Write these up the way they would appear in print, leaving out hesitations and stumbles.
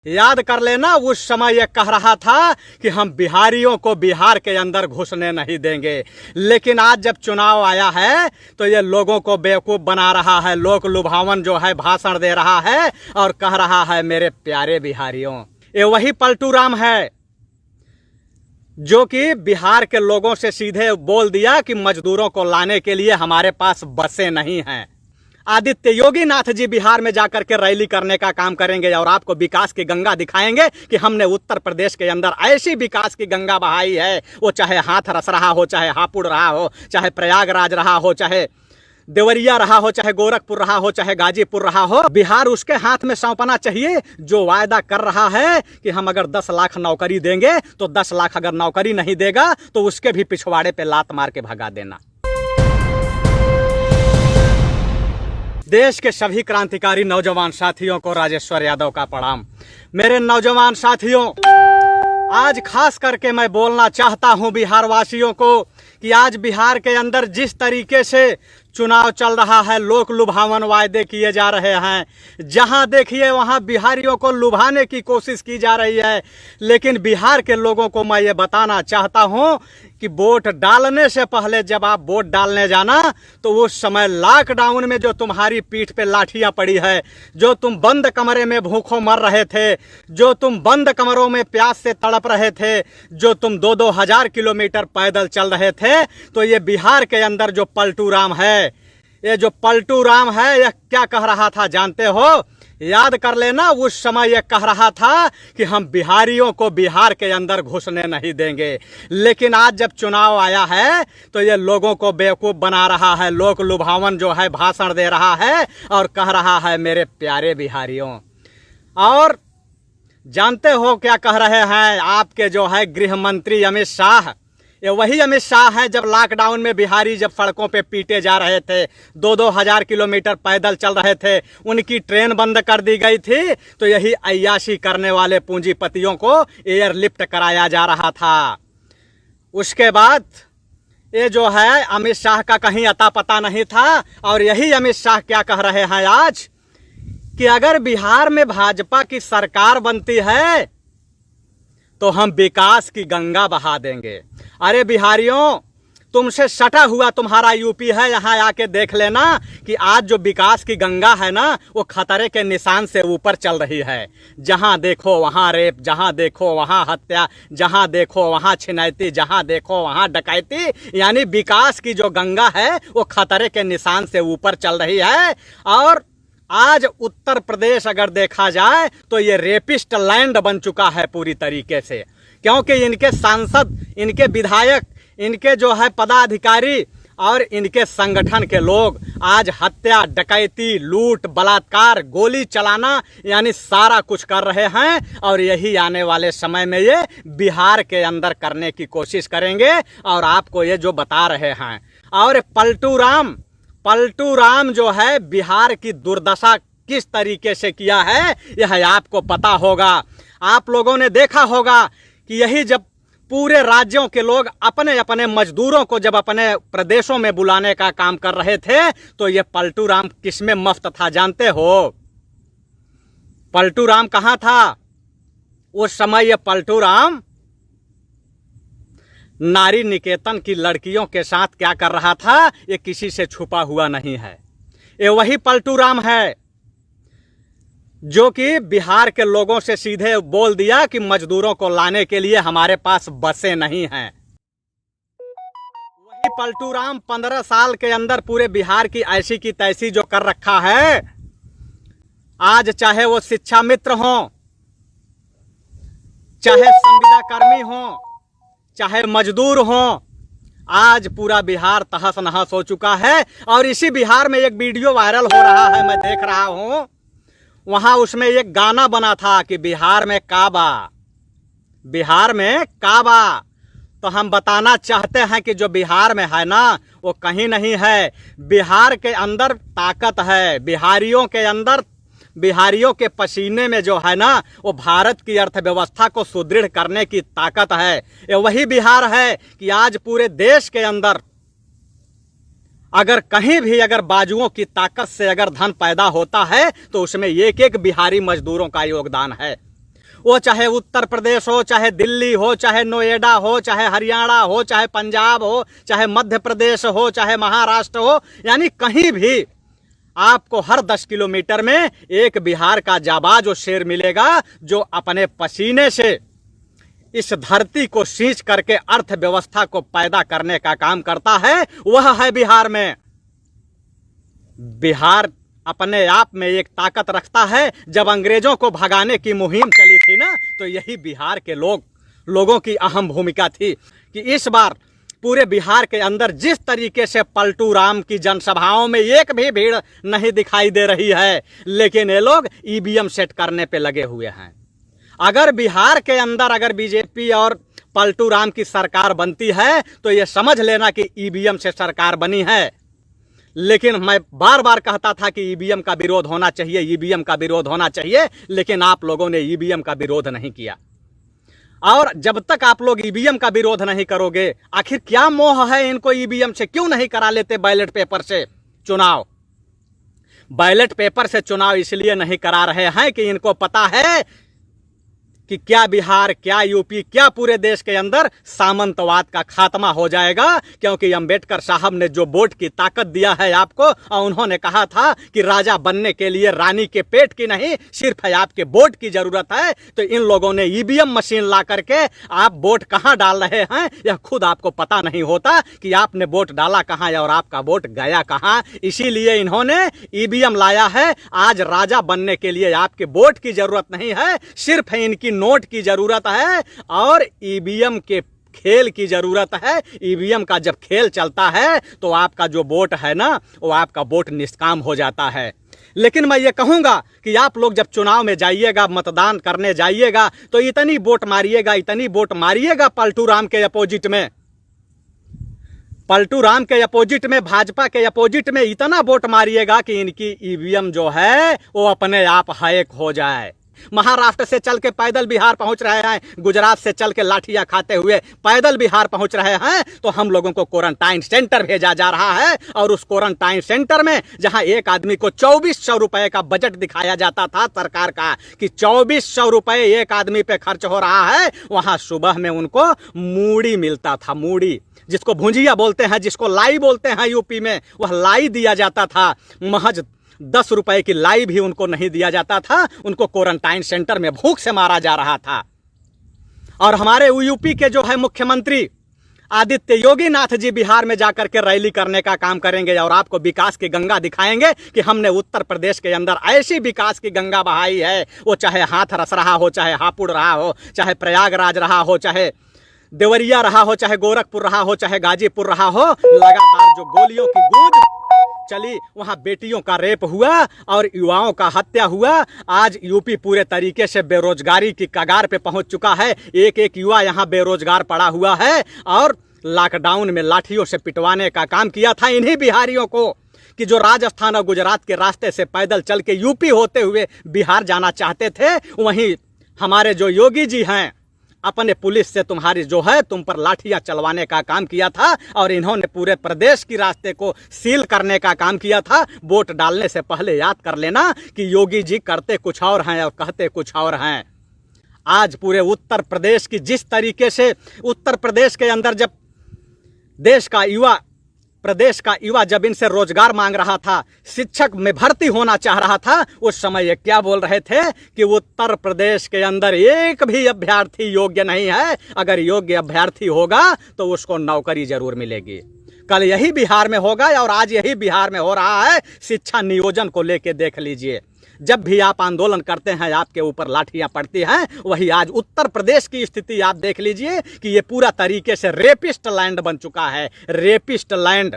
याद कर लेना, उस समय ये कह रहा था कि हम बिहारियों को बिहार के अंदर घुसने नहीं देंगे, लेकिन आज जब चुनाव आया है तो ये लोगों को बेवकूफ बना रहा है, लोक लुभावन जो है भाषण दे रहा है और कह रहा है मेरे प्यारे बिहारियों। ये वही पलटू राम है जो कि बिहार के लोगों से सीधे बोल दिया कि मजदूरों को लाने के लिए हमारे पास बसें नहीं हैं। आदित्य योगी नाथ जी बिहार में जाकर के रैली करने का काम करेंगे और आपको विकास की गंगा दिखाएंगे कि हमने उत्तर प्रदेश के अंदर ऐसी विकास की गंगा बहाई है, वो चाहे हाथरस रहा हो, चाहे हापुड़ रहा हो, चाहे प्रयागराज रहा हो, चाहे देवरिया रहा हो, चाहे गोरखपुर रहा हो, चाहे गाजीपुर रहा हो। बिहार उसके हाथ में सौंपना चाहिए जो वायदा कर रहा है कि हम अगर 10 लाख नौकरी देंगे तो 10 लाख अगर नौकरी नहीं देगा तो उसके भी पिछवाड़े पे लात मार के भगा देना। देश के सभी क्रांतिकारी नौजवान साथियों को राजेश्वर यादव का प्रणाम। मेरे नौजवान साथियों, आज खास करके मैं बोलना चाहता हूं बिहार वासियों को कि आज बिहार के अंदर जिस तरीके से चुनाव चल रहा है, लोक लुभावन वायदे किए जा रहे हैं, जहां देखिए वहां बिहारियों को लुभाने की कोशिश की जा रही है। लेकिन बिहार के लोगों को मैं ये बताना चाहता हूं कि वोट डालने से पहले जब आप वोट डालने जाना तो उस समय लॉकडाउन में जो तुम्हारी पीठ पे लाठियां पड़ी है, जो तुम बंद कमरे में भूखों मर रहे थे, जो तुम बंद कमरों में प्यास से तड़प रहे थे, जो तुम 2-2 हजार किलोमीटर पैदल चल रहे थे, तो ये बिहार के अंदर जो पलटू राम है, ये जो पलटू राम है, यह क्या कह रहा था जानते हो? याद कर लेना, उस समय यह कह रहा था कि हम बिहारियों को बिहार के अंदर घुसने नहीं देंगे, लेकिन आज जब चुनाव आया है तो ये लोगों को बेवकूफ बना रहा है, लोक लुभावन जो है भाषण दे रहा है और कह रहा है मेरे प्यारे बिहारियों। और जानते हो क्या कह रहे हैं आपके जो है गृह मंत्री अमित शाह? ये वही अमित शाह है जब लॉकडाउन में बिहारी जब सड़कों पे पीटे जा रहे थे, 2-2 हजार किलोमीटर पैदल चल रहे थे, उनकी ट्रेन बंद कर दी गई थी, तो यही अय्याशी करने वाले पूंजीपतियों को एयरलिफ्ट कराया जा रहा था। उसके बाद ये जो है अमित शाह का कहीं अता पता नहीं था। और यही अमित शाह क्या कह रहे हैं आज कि अगर बिहार में भाजपा की सरकार बनती है तो हम विकास की गंगा बहा देंगे। अरे बिहारियों, तुमसे सटा हुआ तुम्हारा यूपी है, यहाँ आके देख लेना कि आज जो विकास की गंगा है ना, वो खतरे के निशान से ऊपर चल रही है। जहाँ देखो वहाँ रेप, जहाँ देखो वहाँ हत्या, जहाँ देखो वहाँ छिनैती, जहाँ देखो वहाँ डकैती, यानी विकास की जो गंगा है वो खतरे के निशान से ऊपर चल रही है। और आज उत्तर प्रदेश अगर देखा जाए तो ये रेपिस्ट लैंड बन चुका है पूरी तरीके से, क्योंकि इनके सांसद, इनके विधायक, इनके जो है पदाधिकारी और इनके संगठन के लोग आज हत्या, डकैती, लूट, बलात्कार, गोली चलाना, यानी सारा कुछ कर रहे हैं। और यही आने वाले समय में ये बिहार के अंदर करने की कोशिश करेंगे और आपको ये जो बता रहे हैं। और पलटू राम जो है बिहार की दुर्दशा किस तरीके से किया है यह आपको पता होगा। आप लोगों ने देखा होगा कि यही जब पूरे राज्यों के लोग अपने अपने मजदूरों को जब अपने प्रदेशों में बुलाने का काम कर रहे थे तो ये पलटू राम किसमें मस्त था जानते हो? पलटू राम कहाँ था उस समय? ये पलटू राम नारी निकेतन की लड़कियों के साथ क्या कर रहा था ये किसी से छुपा हुआ नहीं है। ये वही पलटू राम है जो कि बिहार के लोगों से सीधे बोल दिया कि मजदूरों को लाने के लिए हमारे पास बसें नहीं हैं। वही पलटू राम 15 साल के अंदर पूरे बिहार की ऐसी की तैसी जो कर रखा है। आज चाहे वो शिक्षा मित्र हो, चाहे संविदा कर्मी हो, चाहे मजदूर हो, आज पूरा बिहार तहस नहस हो चुका है। और इसी बिहार में एक वीडियो वायरल हो रहा है, मैं देख रहा हूं, वहां उसमें एक गाना बना था कि बिहार में काबा, बिहार में काबा। तो हम बताना चाहते हैं कि जो बिहार में है ना वो कहीं नहीं है। बिहार के अंदर ताकत है, बिहारियों के अंदर, बिहारियों के पसीने में जो है ना वो भारत की अर्थव्यवस्था को सुदृढ़ करने की ताकत है। ये वही बिहार है कि आज पूरे देश के अंदर अगर कहीं भी अगर बाजुओं की ताकत से अगर धन पैदा होता है तो उसमें एक एक बिहारी मजदूरों का योगदान है। वो चाहे उत्तर प्रदेश हो, चाहे दिल्ली हो, चाहे नोएडा हो, चाहे हरियाणा हो, चाहे पंजाब हो, चाहे मध्य प्रदेश हो, चाहे महाराष्ट्र हो, यानी कहीं भी आपको हर 10 किलोमीटर में एक बिहार का जाबाज और शेर मिलेगा जो अपने पसीने से इस धरती को सींच करके अर्थव्यवस्था को पैदा करने का काम करता है। वह है बिहार में। बिहार अपने आप में एक ताकत रखता है। जब अंग्रेजों को भगाने की मुहिम चली थी ना, तो यही बिहार के लोगों की अहम भूमिका थी कि इस बार पूरे बिहार के अंदर जिस तरीके से पलटू राम की जनसभाओं में एक भी भीड़ नहीं दिखाई दे रही है, लेकिन ये लोग ईवीएम सेट करने पे लगे हुए हैं। अगर बिहार के अंदर अगर बीजेपी और पलटू राम की सरकार बनती है तो ये समझ लेना कि ईवीएम से सरकार बनी है। लेकिन मैं बार बार कहता था कि ईवीएम का विरोध होना चाहिए, ईवीएम का विरोध होना चाहिए, लेकिन आप लोगों ने ईवीएम का विरोध नहीं किया। और जब तक आप लोग ईवीएम का विरोध नहीं करोगे, आखिर क्या मोह है इनको ईवीएम से? क्यों नहीं करा लेते बैलेट पेपर से चुनाव? बैलेट पेपर से चुनाव इसलिए नहीं करा रहे हैं कि इनको पता है कि क्या बिहार, क्या यूपी, क्या पूरे देश के अंदर सामंतवाद का खात्मा हो जाएगा। क्योंकि अंबेडकर साहब ने जो वोट की ताकत दिया है आपको, और उन्होंने कहा था कि राजा बनने के लिए रानी के पेट की नहीं, सिर्फ है आपके वोट की जरूरत है। तो इन लोगों ने ईवीएम मशीन ला करके आप वोट कहां डाल रहे हैं यह खुद आपको पता नहीं होता कि आपने वोट डाला कहां और आपका वोट गया कहां। इसीलिए इन्होंने ईवीएम लाया है। आज राजा बनने के लिए आपके वोट की जरूरत नहीं है, सिर्फ इनकी नोट की जरूरत है और ईवीएम के खेल की जरूरत है। ईवीएम का जब खेल चलता है तो आपका जो वोट है ना, वो आपका वोट निष्काम हो जाता है। लेकिन मैं ये कहूंगा कि आप लोग जब चुनाव में जाइएगा, मतदान करने जाइएगा, तो इतनी वोट मारिएगा, इतनी वोट मारिएगा पलटू राम के अपोजिट में, पलटू राम के अपोजिट में, भाजपा के अपोजिट में इतना वोट मारिएगा कि इनकी ईवीएम जो है वो अपने आप हैक हो जाए। महाराष्ट्र से चल के पैदल बिहार पहुंच रहे हैं, गुजरात से चल के लाठियां खाते हुए पैदल बिहार पहुंच रहे हैं, तो हम लोगों को क्वारंटाइन सेंटर भेजा जा रहा है। और उस क्वारंटाइन सेंटर में जहां एक आदमी को 2400 रुपए का बजट दिखाया जाता था सरकार का कि 2400 रुपए एक आदमी पे खर्च हो रहा है, वहां सुबह में उनको मूड़ी मिलता था। मूड़ी, जिसको भुंजिया बोलते हैं, जिसको लाई बोलते हैं यूपी में, वह लाई दिया जाता था। महज 10 रुपए की लाई भी उनको नहीं दिया जाता था। उनको क्वारंटाइन सेंटर में भूख से मारा जा रहा था। और हमारे यूपी के जो है मुख्यमंत्री आदित्य योगी नाथ जी बिहार में जाकर के रैली करने का काम करेंगे और आपको विकास की गंगा दिखाएंगे कि हमने उत्तर प्रदेश के अंदर ऐसी विकास की गंगा बहाई है। वो चाहे हाथरस रहा हो, चाहे हापुड़ रहा हो, चाहे प्रयागराज रहा हो, चाहे देवरिया रहा हो, चाहे गोरखपुर रहा हो, चाहे गाजीपुर रहा हो, लगातार जो गोलियों की गूंज चली, वहां बेटियों का रेप हुआ और युवाओं का हत्या हुआ। आज यूपी पूरे तरीके से बेरोजगारी की कगार पे पहुंच चुका है। एक एक युवा यहां बेरोजगार पड़ा हुआ है। और लॉकडाउन में लाठियों से पिटवाने का काम किया था इन्हीं बिहारियों को कि जो राजस्थान और गुजरात के रास्ते से पैदल चल के यूपी होते हुए बिहार जाना चाहते थे। वहीं हमारे जो योगी जी हैं, अपने पुलिस से तुम्हारी जो है तुम पर लाठियां चलवाने का काम किया था और इन्होंने पूरे प्रदेश की रास्ते को सील करने का काम किया था। वोट डालने से पहले याद कर लेना कि योगी जी करते कुछ और हैं और कहते कुछ और हैं। आज पूरे उत्तर प्रदेश की जिस तरीके से उत्तर प्रदेश के अंदर जब प्रदेश का युवा जब इनसे रोजगार मांग रहा था, शिक्षक में भर्ती होना चाह रहा था, उस समय ये क्या बोल रहे थे कि उत्तर प्रदेश के अंदर एक भी अभ्यर्थी योग्य नहीं है, अगर योग्य अभ्यर्थी होगा तो उसको नौकरी जरूर मिलेगी। कल यही बिहार में होगा और आज यही बिहार में हो रहा है। शिक्षा नियोजन को लेके देख लीजिए, जब भी आप आंदोलन करते हैं आपके ऊपर लाठियां पड़ती हैं। वही आज उत्तर प्रदेश की स्थिति आप देख लीजिए कि ये पूरा तरीके से रेपिस्ट लैंड बन चुका है। रेपिस्ट लैंड,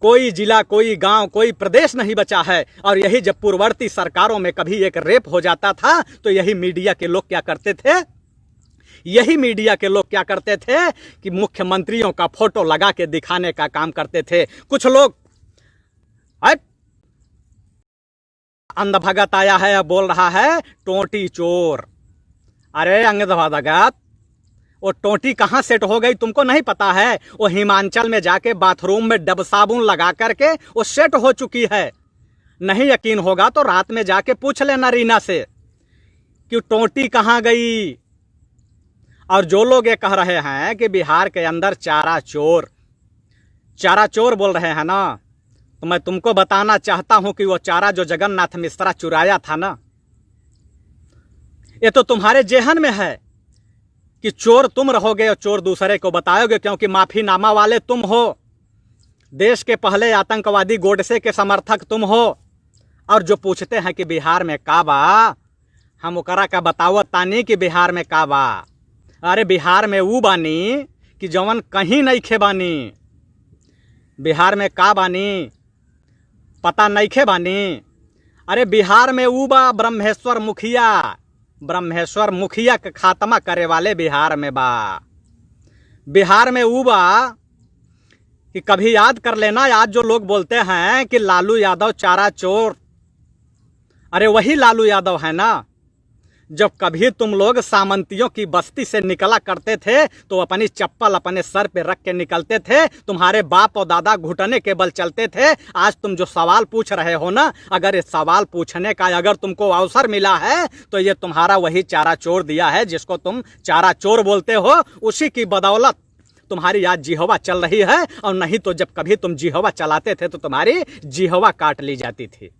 कोई जिला, कोई गांव, कोई प्रदेश नहीं बचा है। और यही जब पूर्ववर्ती सरकारों में कभी एक रेप हो जाता था तो यही मीडिया के लोग क्या करते थे, यही मीडिया के लोग क्या करते थे कि मुख्यमंत्रियों का फोटो लगा के दिखाने का काम करते थे। कुछ लोग अंधभगत आया है, बोल रहा है टोटी चोर। अरे अंधभगत, वो टोटी कहां सेट हो गई तुमको नहीं पता है? वो हिमाचल में जाके बाथरूम में डब साबुन लगा करके वो सेट हो चुकी है। नहीं यकीन होगा तो रात में जाके पूछ लेना रीना से। कि टोटी कहाँ गई। और जो लोग ये कह रहे हैं कि बिहार के अंदर चारा चोर बोल रहे हैं ना, तो मैं तुमको बताना चाहता हूं कि वो चारा जो जगन्नाथ मिश्रा चुराया था ना, ये तो तुम्हारे जेहन में है कि चोर तुम रहोगे और चोर दूसरे को बताओगे, क्योंकि माफीनामा वाले तुम हो। देश के पहले आतंकवादी गोडसे के समर्थक तुम हो। और जो पूछते हैं कि बिहार में का बा, हम ओकरा का बतावत तानी कि बिहार में का बा। अरे बिहार में ऊ बानी कि जवन कहीं नहीं खे बानी। बिहार में का बानी पता नहीं खे बानी। अरे बिहार में ऊ बा ब्रह्मेश्वर मुखिया का खात्मा करे वाले बिहार में बा। बिहार में ऊ बा कि कभी याद कर लेना, आज जो लोग बोलते हैं कि लालू यादव चारा चोर, अरे वही लालू यादव है ना। जब कभी तुम लोग सामंतियों की बस्ती से निकला करते थे तो अपनी चप्पल अपने सर पे रख के निकलते थे। तुम्हारे बाप और दादा घुटने के बल चलते थे। आज तुम जो सवाल पूछ रहे हो ना, अगर इस सवाल पूछने का अगर तुमको अवसर मिला है तो ये तुम्हारा वही चारा चोर दिया है जिसको तुम चारा चोर बोलते हो। उसी की बदौलत तुम्हारी आज जिहवा चल रही है। और नहीं तो जब कभी तुम जिहवा चलाते थे तो तुम्हारी जिहवा काट ली जाती थी।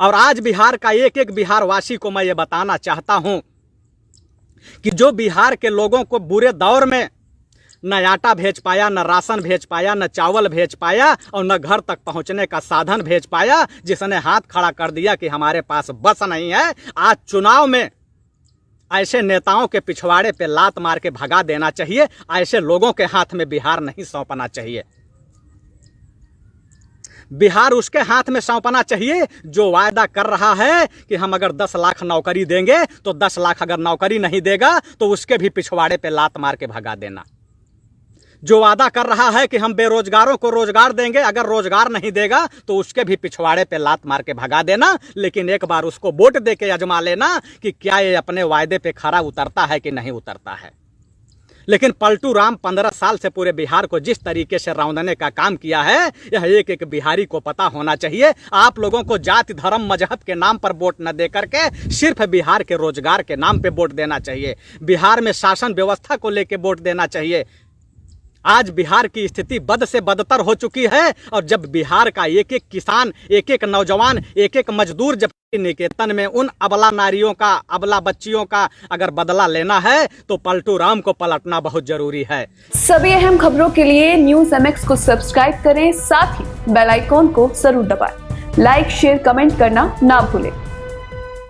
और आज बिहार का एक एक बिहारवासी को मैं ये बताना चाहता हूं कि जो बिहार के लोगों को बुरे दौर में न आटा भेज पाया, न राशन भेज पाया, न चावल भेज पाया और न घर तक पहुंचने का साधन भेज पाया, जिसने हाथ खड़ा कर दिया कि हमारे पास बस नहीं है, आज चुनाव में ऐसे नेताओं के पिछवाड़े पे लात मार के भगा देना चाहिए। ऐसे लोगों के हाथ में बिहार नहीं सौंपना चाहिए। बिहार उसके हाथ में सौंपना चाहिए जो वायदा कर रहा है कि हम अगर 10 लाख नौकरी देंगे तो 10 लाख अगर नौकरी नहीं देगा तो उसके भी पिछवाड़े पे लात मार के भगा देना। जो वादा कर रहा है कि हम बेरोजगारों को रोजगार देंगे, अगर रोजगार नहीं देगा तो उसके भी पिछवाड़े पे लात मार के भगा देना। लेकिन एक बार उसको वोट दे के आजमा लेना कि क्या ये अपने वायदे पे खरा उतरता है कि नहीं उतरता है। लेकिन पलटू राम 15 साल से पूरे बिहार को जिस तरीके से रौंदने का काम किया है, यह एक एक बिहारी को पता होना चाहिए। आप लोगों को जाति धर्म मजहब के नाम पर वोट न दे करके सिर्फ बिहार के रोजगार के नाम पे वोट देना चाहिए। बिहार में शासन व्यवस्था को लेके वोट देना चाहिए। आज बिहार की स्थिति बद से बदतर हो चुकी है। और जब बिहार का एक एक किसान, एक एक नौजवान, एक एक मजदूर जब निकेतन में उन अबला नारियों का, अबला बच्चियों का अगर बदला लेना है तो पलटू राम को पलटना बहुत जरूरी है। सभी अहम खबरों के लिए न्यूज़ MX को सब्सक्राइब करें, साथ ही बेल आइकॉन को जरूर दबाएं। लाइक, शेयर, कमेंट करना ना भूलें।